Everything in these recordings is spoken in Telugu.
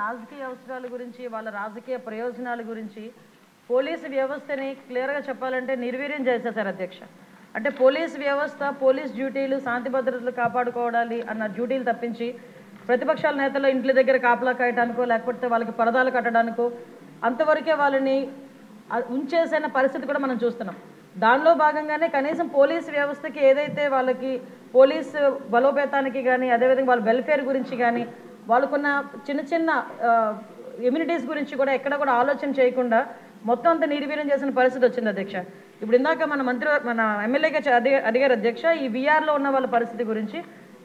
రాజకీయ అవసరాల గురించి వాళ్ళ రాజకీయ ప్రయోజనాల గురించి పోలీసు వ్యవస్థని క్లియర్గా చెప్పాలంటే నిర్వీర్యం చేసేశారు అధ్యక్ష. అంటే పోలీసు వ్యవస్థ పోలీస్ డ్యూటీలు శాంతి భద్రతలు కాపాడుకోవాలి అన్న డ్యూటీలు తప్పించి ప్రతిపక్షాల నేతలు ఇంట్ల దగ్గర కాపలా కాయటానికో లేకపోతే వాళ్ళకి పరదాలు కట్టడానికో అంతవరకే వాళ్ళని ఉంచేసిన పరిస్థితి కూడా మనం చూస్తున్నాం. దానిలో భాగంగానే కనీసం పోలీసు వ్యవస్థకి ఏదైతే వాళ్ళకి పోలీసు బలోపేతానికి కానీ అదేవిధంగా వాళ్ళ వెల్ఫేర్ గురించి కానీ వాళ్ళకున్న చిన్న చిన్న ఇమ్యూనిటీస్ గురించి కూడా ఎక్కడ కూడా ఆలోచన చేయకుండా మొత్తం అంతా నిర్వీర్యం చేసిన పరిస్థితి వచ్చింది అధ్యక్ష. ఇప్పుడు ఇందాక మన ఎమ్మెల్యేగా అడిగారు అధ్యక్ష, ఈ వీఆర్లో ఉన్న వాళ్ళ పరిస్థితి గురించి.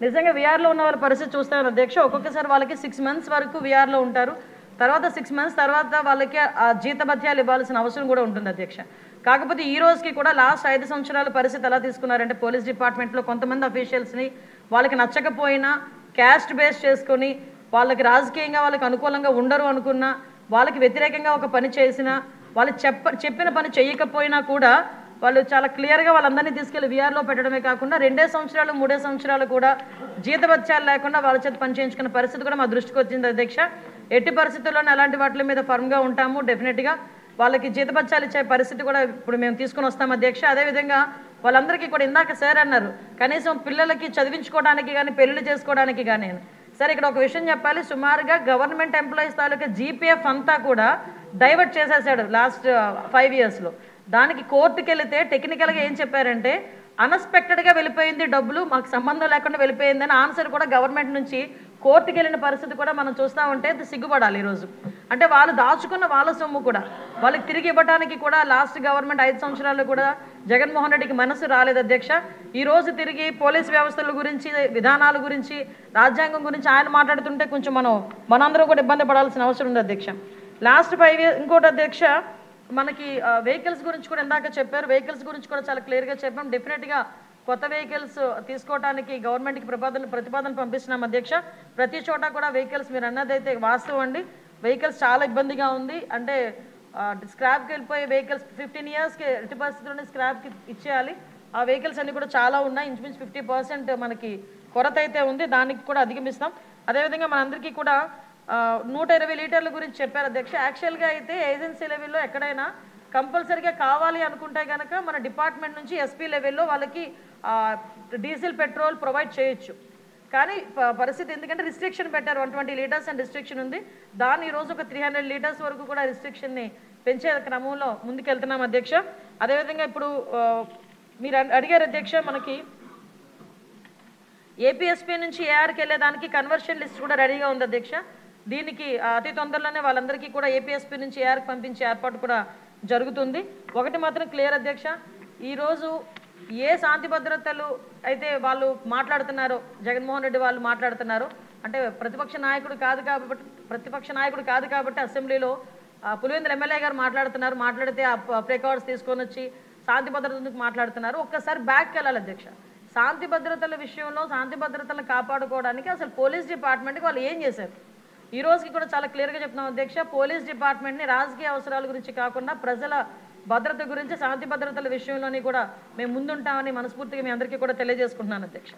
నిజంగా వీఆర్లో ఉన్న వాళ్ళ పరిస్థితి చూస్తాను అధ్యక్ష, ఒక్కొక్కసారి వాళ్ళకి 6 months వరకు వీఆర్లో ఉంటారు. తర్వాత 6 months తర్వాత వాళ్ళకి ఆ జీతభత్యాలు ఇవ్వాల్సిన అవసరం కూడా ఉంటుంది అధ్యక్ష. కాకపోతే ఈ రోజుకి కూడా లాస్ట్ 5 సంవత్సరాల పరిస్థితి ఎలా తీసుకున్నారంటే పోలీస్ డిపార్ట్మెంట్లో కొంతమంది అఫీషియల్స్ని వాళ్ళకి నచ్చకపోయినా క్యాస్ట్ బేస్ చేసుకొని వాళ్ళకి రాజకీయంగా వాళ్ళకి అనుకూలంగా ఉండరు అనుకున్నా వాళ్ళకి వ్యతిరేకంగా ఒక పని చేసినా వాళ్ళు చెప్పిన పని చేయకపోయినా కూడా వాళ్ళు చాలా క్లియర్గా వాళ్ళందరినీ తీసుకెళ్లి వీఆర్లో పెట్టడమే కాకుండా 2 సంవత్సరాలు 3 సంవత్సరాలు కూడా జీతభత్యాలు లేకుండా వాళ్ళ చేత పని చేయించుకున్న పరిస్థితి కూడా మా దృష్టికి వచ్చింది అధ్యక్ష. ఎట్టి పరిస్థితుల్లోనే అలాంటి వాటి మీద ఫర్మ్గా ఉంటాము. డెఫినెట్గా వాళ్ళకి జీతభత్యాలు ఇచ్చే పరిస్థితి కూడా ఇప్పుడు మేము తీసుకుని వస్తాం అధ్యక్ష. అదేవిధంగా వాళ్ళందరికీ కూడా ఇందాక సార్ అన్నారు కనీసం పిల్లలకి చదివించుకోవడానికి కానీ పెళ్లి చేసుకోవడానికి కానీ. సరే ఇక్కడ ఒక విషయం చెప్పాలి, సుమారుగా గవర్నమెంట్ ఎంప్లాయీస్ తాలూకా జీపీఎఫ్ అంతా కూడా డైవర్ట్ చేసేసాడు లాస్ట్ 5 yearsలో. దానికి కోర్టుకి వెళితే టెక్నికల్గా ఏం చెప్పారంటే అన్ఎక్స్పెక్టెడ్గా వెళ్ళిపోయింది, డబ్బులు మాకు సంబంధం లేకుండా వెళ్ళిపోయిందని ఆన్సర్ కూడా గవర్నమెంట్ నుంచి కోర్టుకి వెళ్ళిన పరిస్థితి కూడా మనం చూస్తూ ఉంటే సిగ్గుపడాలి ఈరోజు. అంటే వాళ్ళు దాచుకున్న వాళ్ళ సొమ్ము కూడా వాళ్ళకి తిరిగి ఇవ్వడానికి కూడా లాస్ట్ గవర్నమెంట్ 5 సంవత్సరాలు కూడా జగన్మోహన్ రెడ్డికి మనసు రాలేదు అధ్యక్ష. ఈరోజు తిరిగి పోలీస్ వ్యవస్థల గురించి విధానాల గురించి రాజ్యాంగం గురించి ఆయన మాట్లాడుతుంటే కొంచెం మనందరూ కూడా ఇబ్బంది పడాల్సిన అవసరం ఉంది అధ్యక్ష. లాస్ట్ 5 years ఇంకోటి అధ్యక్ష, మనకి వెహికల్స్ గురించి కూడా ఇందాక చెప్పారు, వెహికల్స్ గురించి కూడా చాలా క్లియర్గా చెప్పాం. డెఫినెట్గా కొత్త వెహికల్స్ తీసుకోవడానికి గవర్నమెంట్కి ప్రతిపాదన పంపిస్తున్నాం అధ్యక్ష. ప్రతి చోట కూడా వెహికల్స్ మీరు అన్నదైతే వాస్తవం అండి, వెహికల్స్ చాలా ఇబ్బందిగా ఉంది. అంటే స్క్రాప్కి వెళ్ళిపోయే వెహికల్స్ 15 yearsకి ఎట్టి పరిస్థితుల్లోనే స్క్రాప్కి ఇచ్చేయాలి. ఆ వెహికల్స్ అన్నీ కూడా చాలా ఉన్నాయి, ఇంచుమించు 50% మనకి కొరత అయితే ఉంది, దానికి కూడా అధిగమిస్తాం. అదేవిధంగా మనందరికీ కూడా 120 లీటర్ల గురించి చెప్పారు అధ్యక్ష. యాక్చువల్గా అయితే ఏజెన్సీ లెవెల్లో ఎక్కడైనా కంపల్సరీగా కావాలి అనుకుంటే కనుక మన డిపార్ట్మెంట్ నుంచి ఎస్పీ లెవెల్లో వాళ్ళకి డీజిల్ పెట్రోల్ ప్రొవైడ్ చేయొచ్చు. కానీ పరిస్థితి ఎందుకంటే రిస్ట్రిక్షన్ పెట్టారు, 120 liters అని రిస్ట్రిక్షన్ ఉంది. దాన్ని ఈరోజు ఒక 300 liters వరకు కూడా రిస్ట్రిక్షన్ని పెంచే క్రమంలో ముందుకెళ్తున్నాం అధ్యక్ష. అదేవిధంగా ఇప్పుడు మీరు అడిగారు అధ్యక్ష, మనకి ఏపీఎస్పీ నుంచి ఏఆర్కి వెళ్ళేదానికి కన్వర్షన్ లిస్ట్ కూడా రెడీగా ఉంది అధ్యక్ష. దీనికి అతి తొందరలోనే వాళ్ళందరికీ కూడా ఏపీఎస్పీ నుంచి ఏఆర్కి పంపించే ఏర్పాటు కూడా జరుగుతుంది. ఒకటి మాత్రం క్లియర్ అధ్యక్ష, ఈరోజు ఏ శాంతి భద్రతలు అయితే వాళ్ళు మాట్లాడుతున్నారో జగన్మోహన్ రెడ్డి వాళ్ళు మాట్లాడుతున్నారు అంటే ప్రతిపక్ష నాయకుడు కాదు కాబట్టి అసెంబ్లీలో పులివెందుల ఎమ్మెల్యే గారు మాట్లాడితే ఆ ప్రికార్డ్స్ తీసుకొని వచ్చి శాంతి భద్రతలకు మాట్లాడుతున్నారు. ఒక్కసారి బ్యాక్కి వెళ్ళాలి అధ్యక్ష. శాంతి భద్రతల విషయంలో శాంతి భద్రతలను కాపాడుకోవడానికి అసలు పోలీస్ డిపార్ట్మెంట్కి వాళ్ళు ఏం చేశారు ఈ రోజుకి కూడా చాలా క్లియర్గా చెప్తున్నాం అధ్యక్ష. పోలీస్ డిపార్ట్మెంట్ని రాజకీయ అవసరాల గురించి కాకుండా ప్రజల భద్రత గురించి శాంతి భద్రతల విషయంలోని కూడా మేము ముందుంటామని మనస్ఫూర్తిగా మీ అందరికీ కూడా తెలియజేసుకుంటున్నాను అధ్యక్ష.